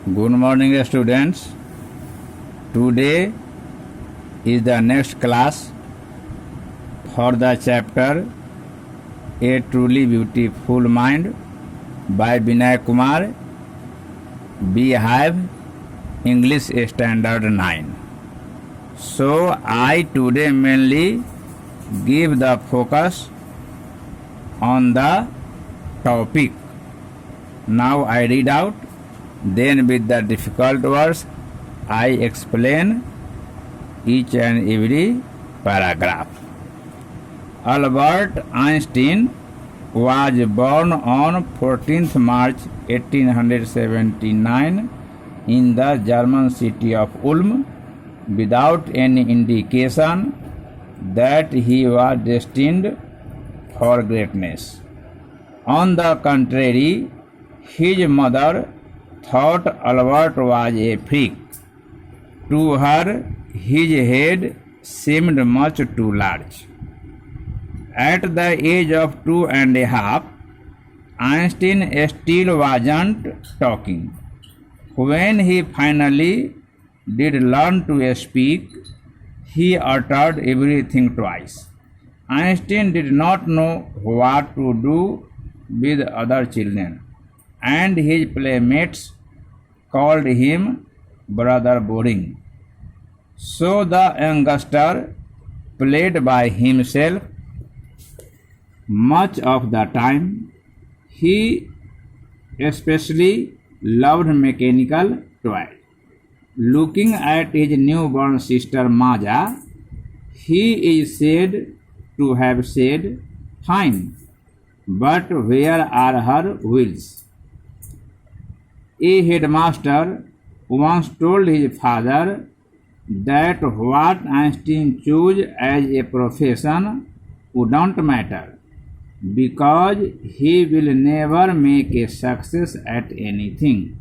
Good morning, students. Today is the next class for the chapter A Truly Beautiful Mind by Vinay Kumar, Beehive, English Standard 9. So I today mainly give the focus on the topic. Now I read out, then with the difficult words I explain each and every paragraph. Albert Einstein was born on 14th March 1879 in the German city of Ulm without any indication that he was destined for greatness. On the contrary, his mother thought Albert was a freak. To her, his head seemed much too large. At the age of 2.5, Einstein still wasn't talking. When he finally did learn to speak, he uttered everything twice. Einstein did not know what to do with other children, and his playmates called him Brother Boring. So the youngster played by himself much of the time. He especially loved mechanical toys. Looking at his newborn sister Maja, he is said to have said, "Fine, but where are her wheels?" A headmaster once told his father that what Einstein chose as a profession wouldn't matter because he will never make a success at anything.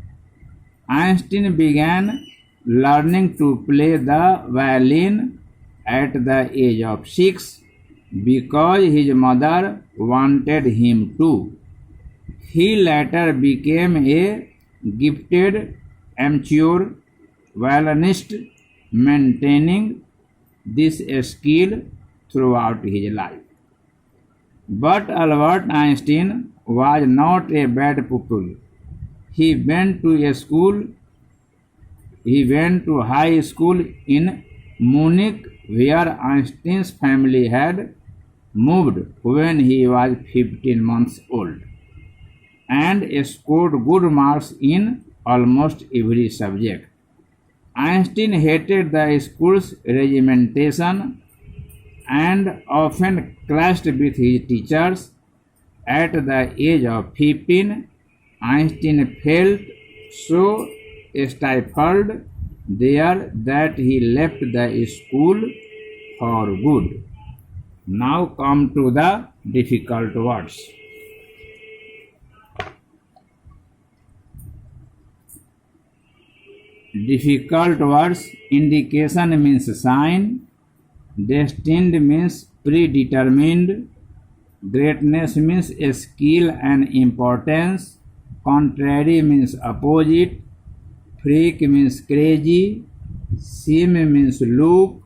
Einstein began learning to play the violin at the age of 6 because his mother wanted him to. He later became a gifted amateur violinist, maintaining this skill throughout his life. But Albert Einstein was not a bad pupil. He went to high school in Munich, where Einstein's family had moved when he was 15 months old, and scored good marks in almost every subject. Einstein hated the school's regimentation and often clashed with his teachers. At the age of 15, Einstein felt so stifled there that he left the school for good. Now come to the difficult words. Difficult words. Indication means sign. Destined means predetermined. Greatness means skill and importance. Contrary means opposite. Freak means crazy. Seem means look.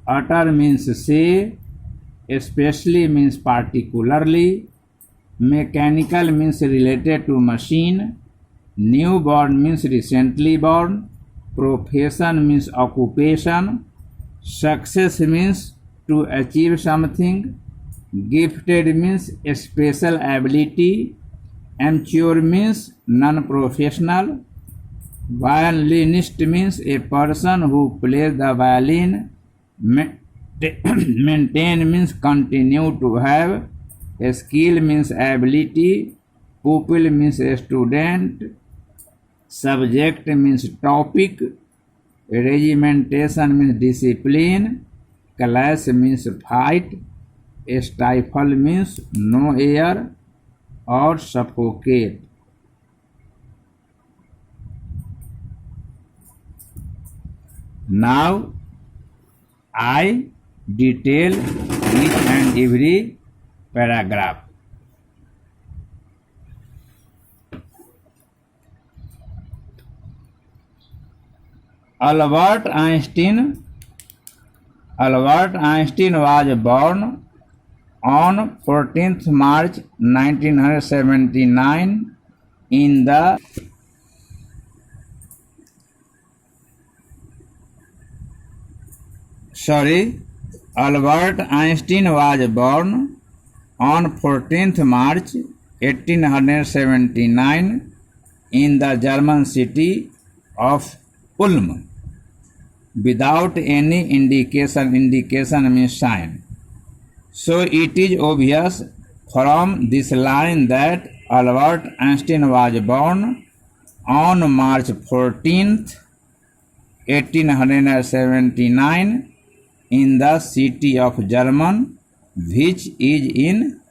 Utter means say. Especially means particularly. Mechanical means related to machine. Newborn means recently born. Profession means occupation. Success means to achieve something. Gifted means special ability. Amateur means non-professional. Violinist means a person who plays the violin. Maintain means continue to have. A skill means ability. Pupil means a student. Subject means topic. Regimentation means discipline. Clash means fight. Stifle means no air or suffocate. Now I detail each and every paragraph. Albert Einstein was born on 14th March 1979 in the Albert Einstein was born on 14th March 1879 in the German city of Ulm without any indication means sign. So it is obvious from this line that Albert Einstein was born on March 14th, 1879 in the city of German, which is in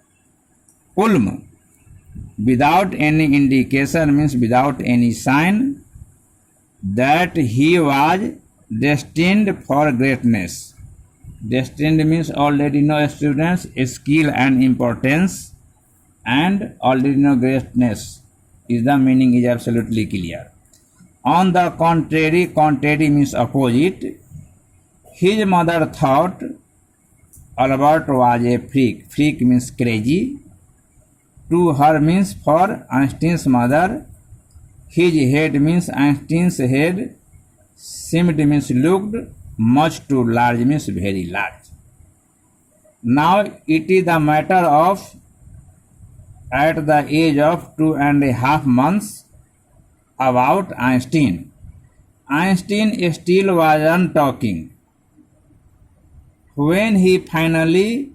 Ulm, without any indication means without any sign that he was destined for greatness. Destined means already know students, skill and importance, and already know greatness is the meaning is absolutely clear. On the contrary, contrary means opposite. His mother thought Albert was a freak. Freak means crazy. To her means for Einstein's mother. His head means Einstein's head. Seemed means looked. Much too large means very large. Now it is the matter of at the age of 2.5 months about Einstein. Einstein still wasn't talking. When he finally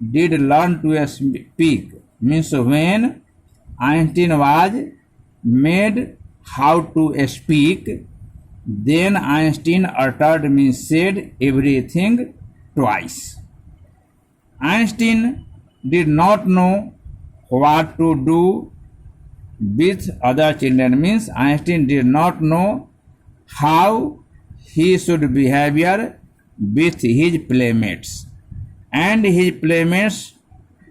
did learn to speak, means when Einstein was made how to speak, then Einstein uttered means said everything twice. Einstein did not know what to do with other children, means Einstein did not know how he should behave with his playmates, and his playmates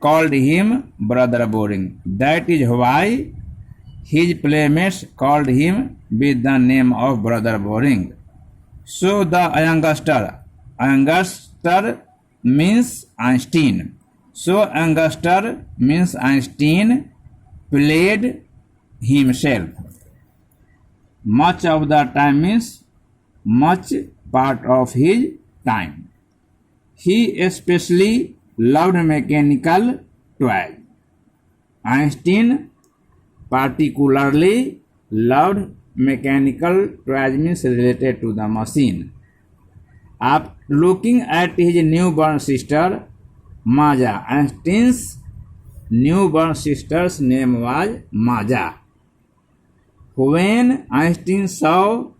called him Brother Boring. That is why his playmates called him with the name of Brother Boring. So the youngster means Einstein. So youngster means Einstein played himself. Much of the time means much part of his time. He especially loved mechanical toys. Einstein particularly loved mechanical toys means related to the machine. After looking at his newborn sister Maja, Einstein's newborn sister's name was Maja. When Einstein saw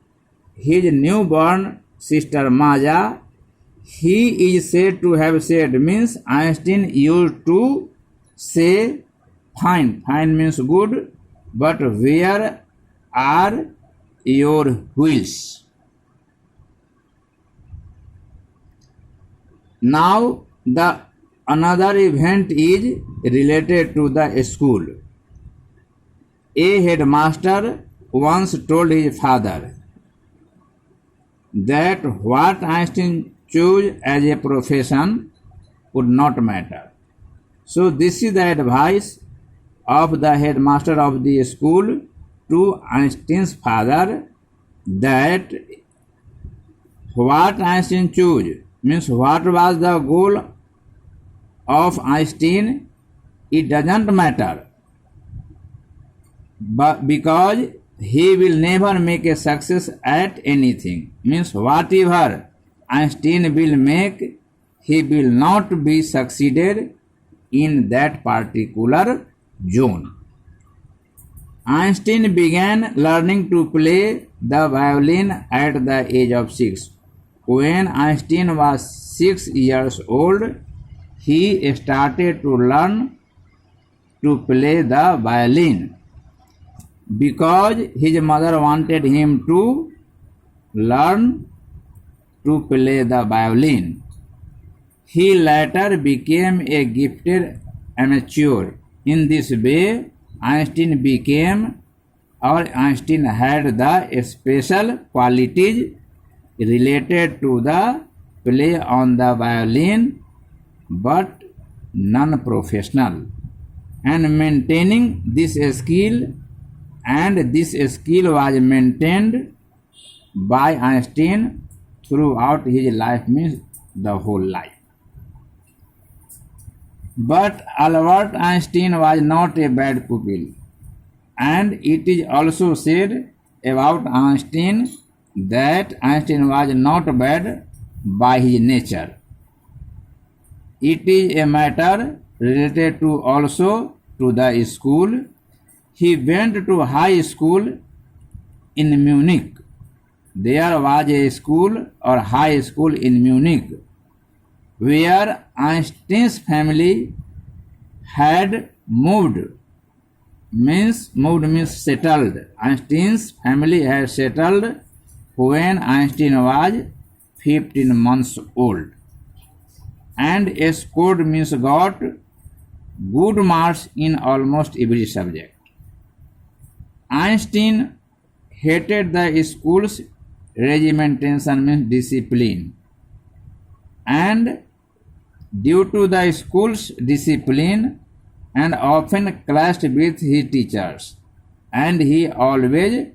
his newborn sister Maja, he is said to have said means Einstein used to say fine. Fine means good, but where are your wheels? Now the another event is related to the school. A headmaster once told his father that what Einstein chose as a profession would not matter. So this is the advice of the headmaster of the school to Einstein's father, that what Einstein chose means what was the goal of Einstein, it doesn't matter, but because he will never make a success at anything, means whatever Einstein will make, he will not be succeeded in that particular zone. Einstein began learning to play the violin at the age of 6. When Einstein was 6 years old, he started to learn to play the violin because his mother wanted him to learn to play the violin. He later became a gifted amateur. In this way, Einstein had the special qualities related to the play on the violin, but non-professional, and maintaining this skill, and this skill was maintained by Einstein throughout his life, means the whole life. But Albert Einstein was not a bad pupil, and it is also said about Einstein that Einstein was not bad by his nature. It is a matter related to also to the school. He went to high school in Munich. There was a school or high school in Munich where Einstein's family had moved means settled. Einstein's family had settled when Einstein was 15 months old, and scored means got good marks in almost every subject. Einstein hated the school's regimentation means discipline, and due to the school's discipline and often clashed with his teachers, and he always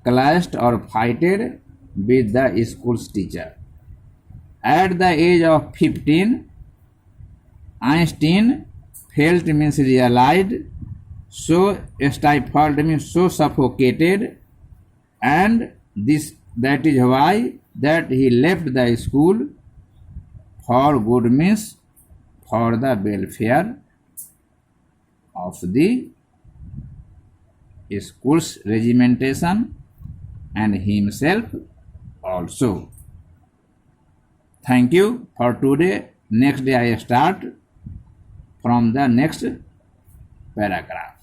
clashed or fighted with the school's teacher. At the age of 15, Einstein felt means realized, so stifled means so suffocated, and that is why that he left the school for good means for the welfare of the school's regimentation and himself also. Thank you for today. Next day I start from the next paragraph.